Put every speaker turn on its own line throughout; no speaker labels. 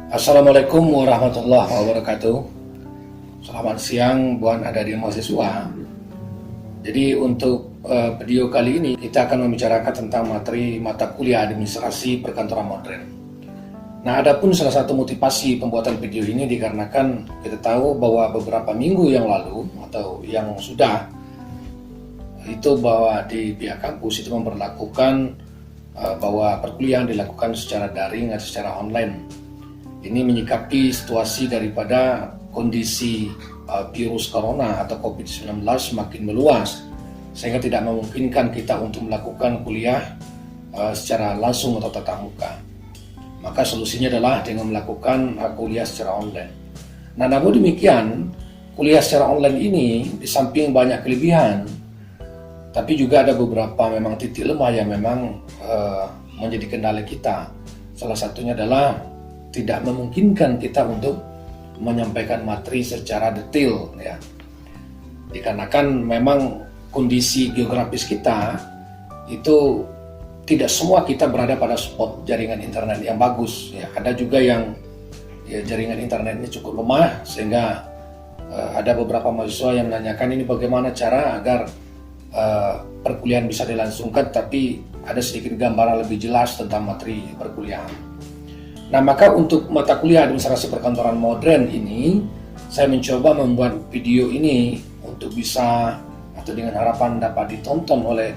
Assalamualaikum warahmatullahi wabarakatuh. Selamat siang buat adik-adik mahasiswa. Jadi untuk video kali ini kita akan membicarakan tentang materi mata kuliah administrasi perkantoran modern. Nah, adapun salah satu motivasi pembuatan video ini dikarenakan kita tahu bahwa beberapa minggu yang lalu atau yang sudah itu bahwa di pihak kampus itu memperlakukan bahwa perkuliahan dilakukan secara daring atau secara online. Ini menyikapi situasi daripada kondisi virus corona atau COVID-19 semakin meluas, sehingga tidak memungkinkan kita untuk melakukan kuliah secara langsung atau tatap muka. Maka solusinya adalah dengan melakukan kuliah secara online. Nah, namun demikian, kuliah secara online ini di samping banyak kelebihan, tapi juga ada beberapa memang titik lemah yang memang menjadi kendala kita. Salah satunya adalah tidak memungkinkan kita untuk menyampaikan materi secara detail, ya. Dikarenakan memang kondisi geografis kita itu tidak semua kita berada pada spot jaringan internet yang bagus, ya. Ada juga yang jaringan internetnya cukup lemah, sehingga ada beberapa mahasiswa yang menanyakan ini bagaimana cara agar perkuliahan bisa dilangsungkan tapi ada sedikit gambaran lebih jelas tentang materi perkuliahan. Nah, maka untuk mata kuliah administrasi perkantoran modern ini, saya mencoba membuat video ini untuk bisa atau dengan harapan dapat ditonton oleh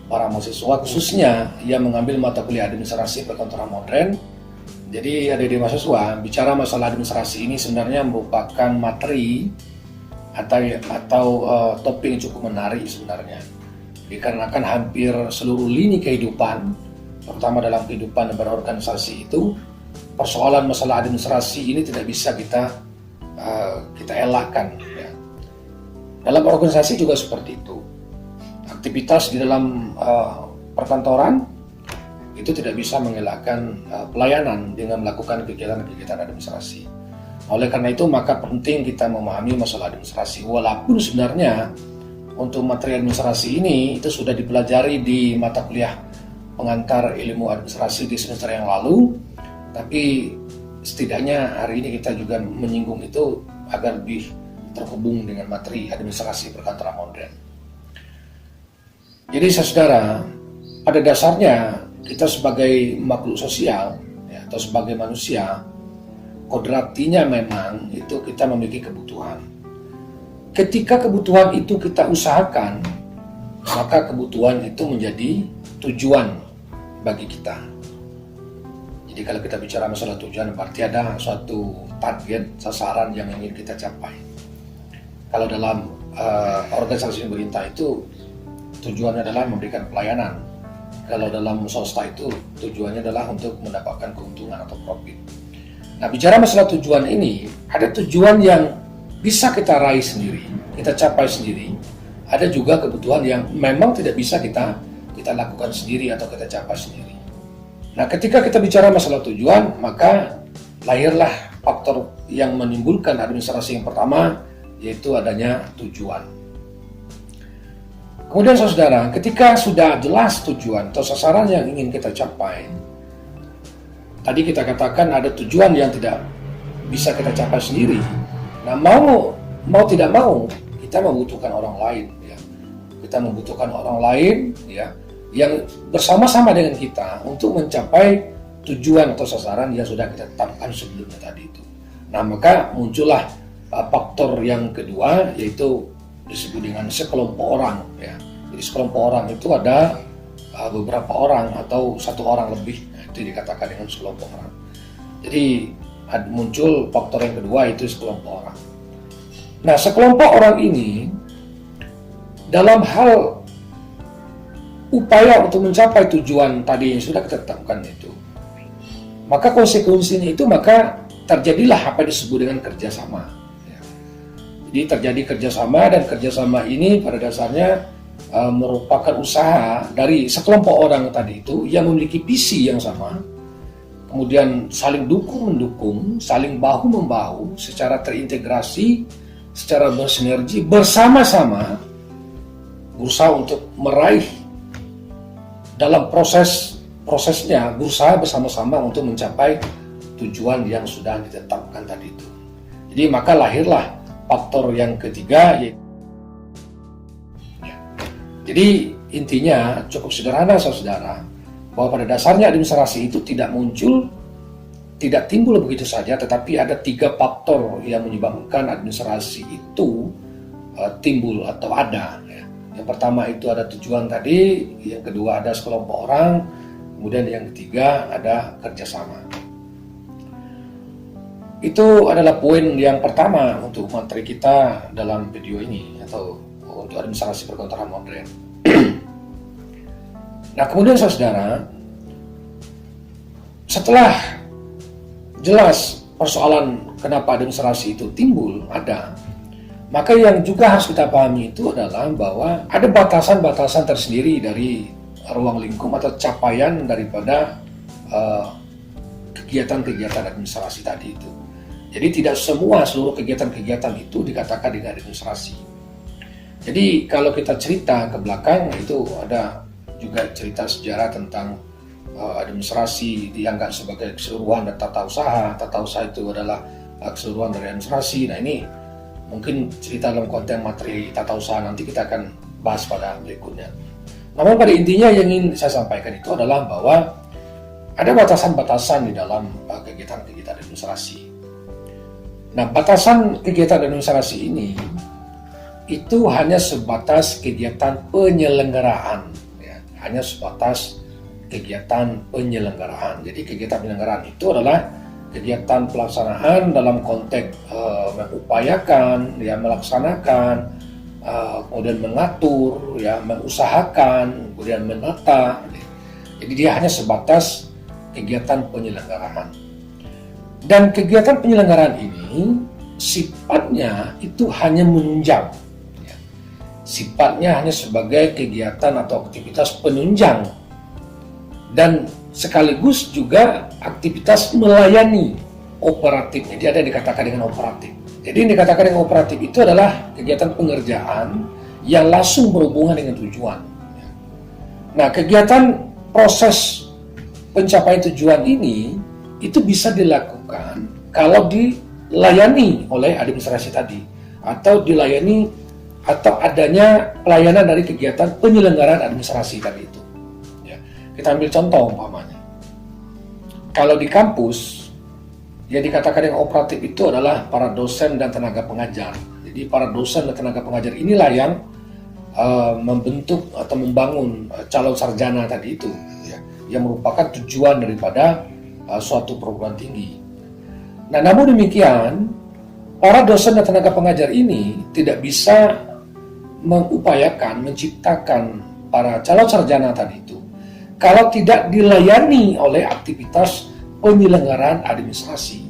para mahasiswa khususnya yang mengambil mata kuliah administrasi perkantoran modern. Jadi adik-adik mahasiswa, bicara masalah administrasi ini sebenarnya merupakan materi atau topik yang cukup menarik sebenarnya. Dikarenakan hampir seluruh lini kehidupan, terutama dalam kehidupan berorganisasi itu, persoalan masalah administrasi ini tidak bisa kita elakkan, ya. Dalam organisasi juga seperti itu. Aktivitas di dalam perkantoran itu tidak bisa mengelakkan pelayanan dengan melakukan kegiatan-kegiatan administrasi. Oleh karena itu maka penting kita memahami masalah administrasi. Walaupun sebenarnya untuk materi administrasi ini itu sudah dipelajari di mata kuliah pengantar ilmu administrasi di semester yang lalu, tapi setidaknya hari ini kita juga menyinggung itu agar lebih terhubung dengan materi administrasi perkantoran modern. Jadi saudara, pada dasarnya kita sebagai makhluk sosial, ya, atau sebagai manusia, kodratinya memang itu kita memiliki kebutuhan. Ketika kebutuhan itu kita usahakan, maka kebutuhan itu menjadi tujuan bagi kita. Jadi kalau kita bicara masalah tujuan, berarti ada suatu target, sasaran yang ingin kita capai. Kalau dalam organisasi pemerintah itu tujuannya adalah memberikan pelayanan. Kalau dalam swasta itu tujuannya adalah untuk mendapatkan keuntungan atau profit. Nah, bicara masalah tujuan ini, ada tujuan yang bisa kita raih sendiri, kita capai sendiri. Ada juga kebutuhan yang memang tidak bisa kita lakukan sendiri atau kita capai sendiri. Nah, ketika kita bicara masalah tujuan, maka lahirlah faktor yang menimbulkan administrasi yang pertama, yaitu adanya tujuan. Kemudian saudara, ketika sudah jelas tujuan atau sasaran yang ingin kita capai, tadi kita katakan ada tujuan yang tidak bisa kita capai sendiri. Nah, mau tidak mau, kita membutuhkan orang lain, ya. Kita membutuhkan orang lain, ya, yang bersama-sama dengan kita untuk mencapai tujuan atau sasaran yang sudah kita tetapkan sebelumnya tadi itu. Nah, maka muncullah faktor yang kedua, yaitu disebut dengan sekelompok orang, ya. Jadi sekelompok orang itu ada beberapa orang atau satu orang lebih, itu dikatakan dengan sekelompok orang. Jadi muncul faktor yang kedua, itu sekelompok orang. Nah, sekelompok orang ini dalam hal upaya untuk mencapai tujuan tadi yang sudah kita tetapkan itu, maka konsekuensinya itu maka terjadilah apa yang disebut dengan kerjasama, ya. Jadi terjadi kerjasama, dan kerjasama ini pada dasarnya merupakan usaha dari sekelompok orang tadi itu yang memiliki visi yang sama, kemudian saling dukung-mendukung, saling bahu-membahu secara terintegrasi, secara bersinergi, bersama-sama berusaha untuk meraih dalam prosesnya, berusaha bersama-sama untuk mencapai tujuan yang sudah ditetapkan tadi itu. Jadi maka lahirlah faktor yang ketiga, yaitu jadi intinya cukup sederhana saudara, bahwa pada dasarnya administrasi itu tidak timbul begitu saja, tetapi ada 3 faktor yang menyebabkan administrasi itu timbul atau ada. Yang pertama itu ada tujuan tadi, yang kedua ada sekelompok orang, kemudian yang ketiga ada kerjasama. Itu adalah poin yang pertama untuk materi kita dalam video ini, atau untuk administrasi perkantoran modern. Nah, kemudian saudara, setelah jelas persoalan kenapa administrasi itu timbul, maka yang juga harus kita pahami itu adalah bahwa ada batasan-batasan tersendiri dari ruang lingkup atau capaian daripada kegiatan-kegiatan administrasi tadi itu. Jadi tidak seluruh kegiatan-kegiatan itu dikatakan dengan administrasi. Jadi kalau kita cerita ke belakang, itu ada juga cerita sejarah tentang administrasi dianggap sebagai keseluruhan dan tata usaha. Tata usaha itu adalah keseluruhan dari administrasi. Nah, ini mungkin cerita dalam konteks materi tata usaha, nanti kita akan bahas pada berikutnya. Namun pada intinya yang ingin saya sampaikan itu adalah bahwa ada batasan-batasan di dalam kegiatan-kegiatan administrasi. Nah, batasan kegiatan administrasi ini itu hanya sebatas kegiatan penyelenggaraan, ya, hanya sebatas kegiatan penyelenggaraan. Jadi kegiatan penyelenggaraan itu adalah kegiatan pelaksanaan dalam konteks mengupayakan, ya, melaksanakan, kemudian mengatur, ya, mengusahakan, kemudian menata. Jadi dia hanya sebatas kegiatan penyelenggaraan. Dan kegiatan penyelenggaraan ini sifatnya itu hanya menunjang, ya. Sifatnya hanya sebagai kegiatan atau aktivitas penunjang, dan sekaligus juga aktivitas melayani operatif. Jadi ada yang dikatakan dengan operatif. Jadi yang dikatakan dengan operatif itu adalah kegiatan pengerjaan yang langsung berhubungan dengan tujuan. Nah, kegiatan proses pencapaian tujuan ini itu bisa dilakukan kalau dilayani oleh administrasi tadi, atau dilayani atau adanya pelayanan dari kegiatan penyelenggaraan administrasi tadi itu. Ya. Kita ambil contoh umpamanya, kalau di kampus yang dikatakan yang operatif itu adalah para dosen dan tenaga pengajar. Jadi para dosen dan tenaga pengajar inilah yang membentuk atau membangun calon sarjana tadi itu, ya, yang merupakan tujuan daripada suatu perguruan tinggi. Nah, namun demikian, para dosen dan tenaga pengajar ini tidak bisa mengupayakan, menciptakan para calon sarjana tadi itu kalau tidak dilayani oleh aktivitas penyelenggaraan administrasi.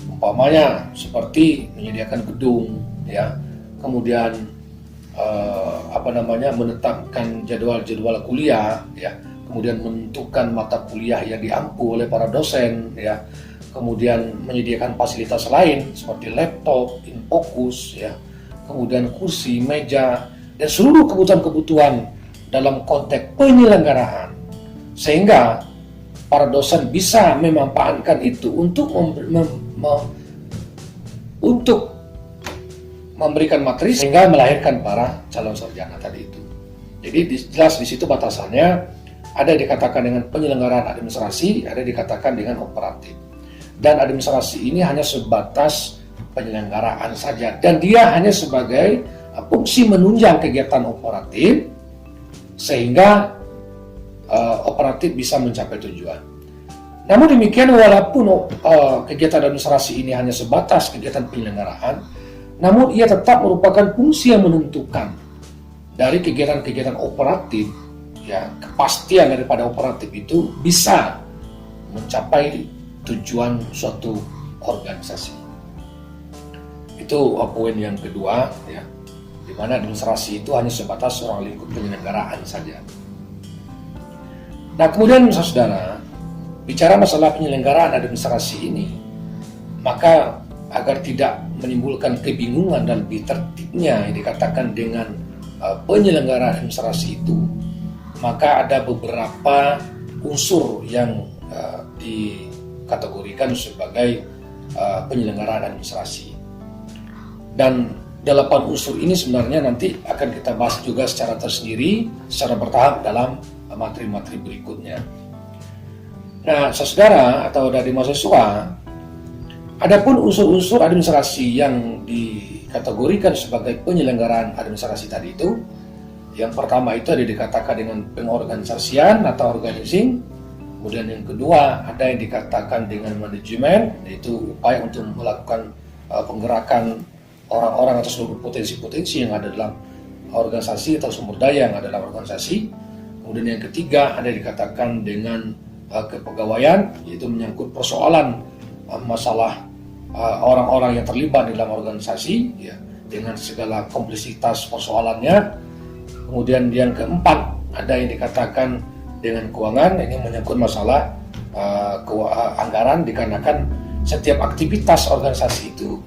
Umpamanya seperti menyediakan gedung, ya, kemudian menetapkan jadwal-jadwal kuliah, ya, kemudian menentukan mata kuliah yang diampu oleh para dosen, ya, kemudian menyediakan fasilitas lain seperti laptop, infocus, ya, kemudian kursi, meja, dan seluruh kebutuhan-kebutuhan dalam konteks penyelenggaraan, sehingga para dosen bisa memanfaatkan itu untuk memberikan materi sehingga melahirkan para calon sarjana tadi itu. Jadi jelas di situ batasannya. Ada dikatakan dengan penyelenggaraan administrasi, ada dikatakan dengan operatif. Dan administrasi ini hanya sebatas penyelenggaraan saja, dan dia hanya sebagai fungsi menunjang kegiatan operatif sehingga operatif bisa mencapai tujuan. Namun demikian, walaupun kegiatan administrasi ini hanya sebatas kegiatan penyelenggaraan, namun ia tetap merupakan fungsi yang menentukan dari kegiatan-kegiatan operatif. Ya, kepastian daripada operatif itu bisa mencapai tujuan suatu organisasi. Itu poin yang kedua, ya, di mana administrasi itu hanya sebatas ruang lingkup penyelenggaraan saja. Nah, kemudian saudara, bicara masalah penyelenggaraan administrasi ini, maka agar tidak menimbulkan kebingungan dan lebih tertibnya yang dikatakan dengan penyelenggaraan administrasi itu, maka ada beberapa unsur yang kategorikan sebagai penyelenggaraan administrasi. Dan 8 unsur ini sebenarnya nanti akan kita bahas juga secara tersendiri, secara bertahap dalam materi-materi berikutnya. Nah, saudara atau dari mahasiswa, adapun unsur-unsur administrasi yang dikategorikan sebagai penyelenggaraan administrasi tadi itu, yang pertama itu ada dikatakan dengan pengorganisasian atau organizing. Kemudian yang kedua ada yang dikatakan dengan manajemen, yaitu upaya untuk melakukan penggerakan orang-orang atau seluruh potensi-potensi yang ada dalam organisasi atau sumber daya yang ada dalam organisasi. Kemudian yang ketiga ada dikatakan dengan kepegawaian, yaitu menyangkut persoalan masalah orang-orang yang terlibat di dalam organisasi, ya, dengan segala kompleksitas persoalannya. Kemudian yang keempat ada yang dikatakan dengan keuangan, ini menyangkut masalah anggaran, dikarenakan setiap aktivitas organisasi itu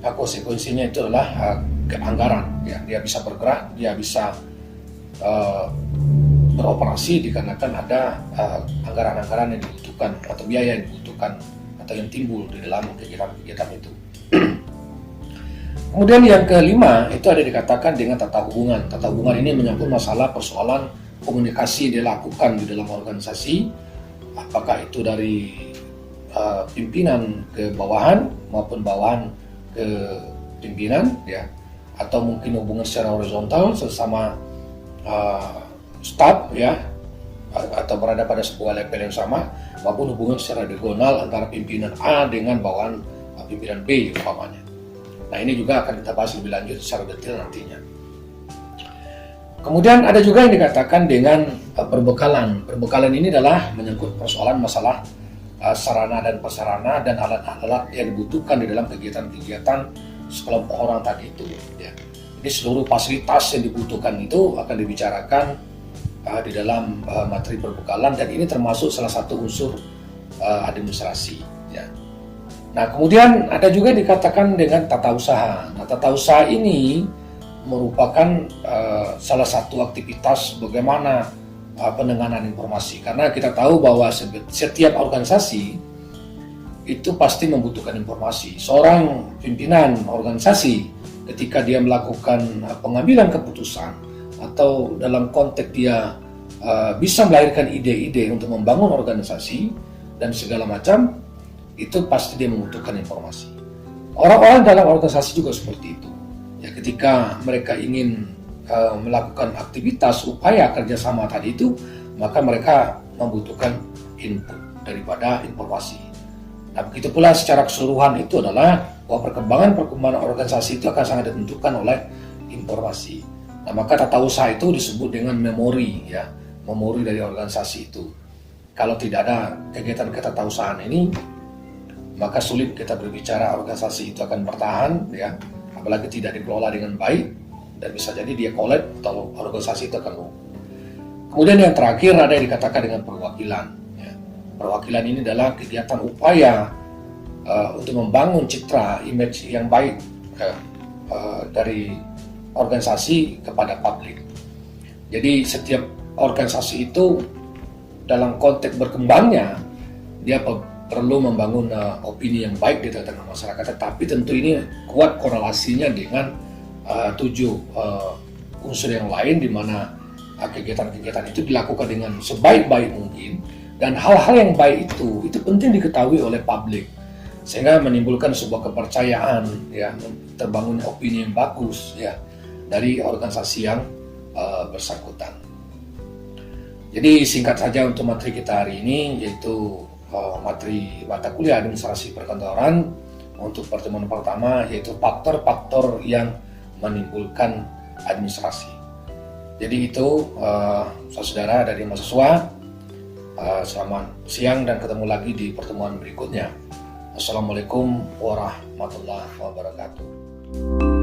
konsekuensinya itu adalah anggaran, ya. Dia bisa bergerak, dia bisa beroperasi dikarenakan ada anggaran-anggaran yang dibutuhkan atau biaya yang dibutuhkan atau yang timbul di dalam kegiatan-kegiatan itu. Kemudian yang kelima itu ada dikatakan dengan tata hubungan. Tata hubungan ini menyangkut masalah persoalan komunikasi yang dilakukan di dalam organisasi, apakah itu dari pimpinan ke bawahan maupun bawahan ke pimpinan, ya, atau mungkin hubungan secara horizontal sesama staf, ya, atau berada pada sebuah level yang sama, maupun hubungan secara diagonal antara pimpinan A dengan bawahan pimpinan B umpamanya. Nah, ini juga akan kita bahas lebih lanjut secara detail nantinya. Kemudian ada juga yang dikatakan dengan perbekalan. Perbekalan ini adalah menyangkut persoalan masalah sarana dan prasarana dan alat-alat yang dibutuhkan di dalam kegiatan-kegiatan sekelompok orang tadi itu, ya. Jadi seluruh fasilitas yang dibutuhkan itu akan dibicarakan di dalam materi perbekalan, dan ini termasuk salah satu unsur administrasi, ya. Nah, kemudian ada juga dikatakan dengan tata usaha. Nah, tata usaha ini merupakan salah satu aktivitas bagaimana penanganan informasi, karena kita tahu bahwa setiap organisasi itu pasti membutuhkan informasi. Seorang pimpinan organisasi ketika dia melakukan pengambilan keputusan atau dalam konteks dia bisa melahirkan ide-ide untuk membangun organisasi dan segala macam, itu pasti dia membutuhkan informasi. Orang-orang dalam organisasi juga seperti itu. Ya, ketika mereka ingin melakukan aktivitas upaya kerjasama tadi itu, maka mereka membutuhkan input daripada informasi. Nah, begitu pula secara keseluruhan itu adalah bahwa perkembangan organisasi itu akan sangat ditentukan oleh informasi. Nah, maka tata usaha itu disebut dengan memori, ya, memori dari organisasi itu. Kalau tidak ada kegiatan ketatausaan ini, maka sulit kita berbicara organisasi itu akan bertahan, ya, apalagi tidak dikelola dengan baik, dan bisa jadi dia kolab atau organisasi itu akan lumpuh. Kemudian yang terakhir ada yang dikatakan dengan perwakilan, ya. Perwakilan ini adalah kegiatan upaya untuk membangun citra, image yang baik dari organisasi kepada publik. Jadi setiap organisasi itu dalam konteks berkembangnya dia perlu membangun opini yang baik di tengah masyarakat, tetapi tentu ini kuat korelasinya dengan 7 unsur yang lain, di mana kegiatan-kegiatan itu dilakukan dengan sebaik-baik mungkin, dan hal-hal yang baik itu penting diketahui oleh publik sehingga menimbulkan sebuah kepercayaan, ya, terbangun opini yang bagus, ya, dari organisasi yang bersangkutan. Jadi singkat saja untuk materi kita hari ini, yaitu materi mata kuliah administrasi perkantoran untuk pertemuan pertama, yaitu faktor-faktor yang menimbulkan administrasi. Jadi itu saudara dari mahasiswa, selamat siang dan ketemu lagi di pertemuan berikutnya. Assalamualaikum warahmatullahi wabarakatuh.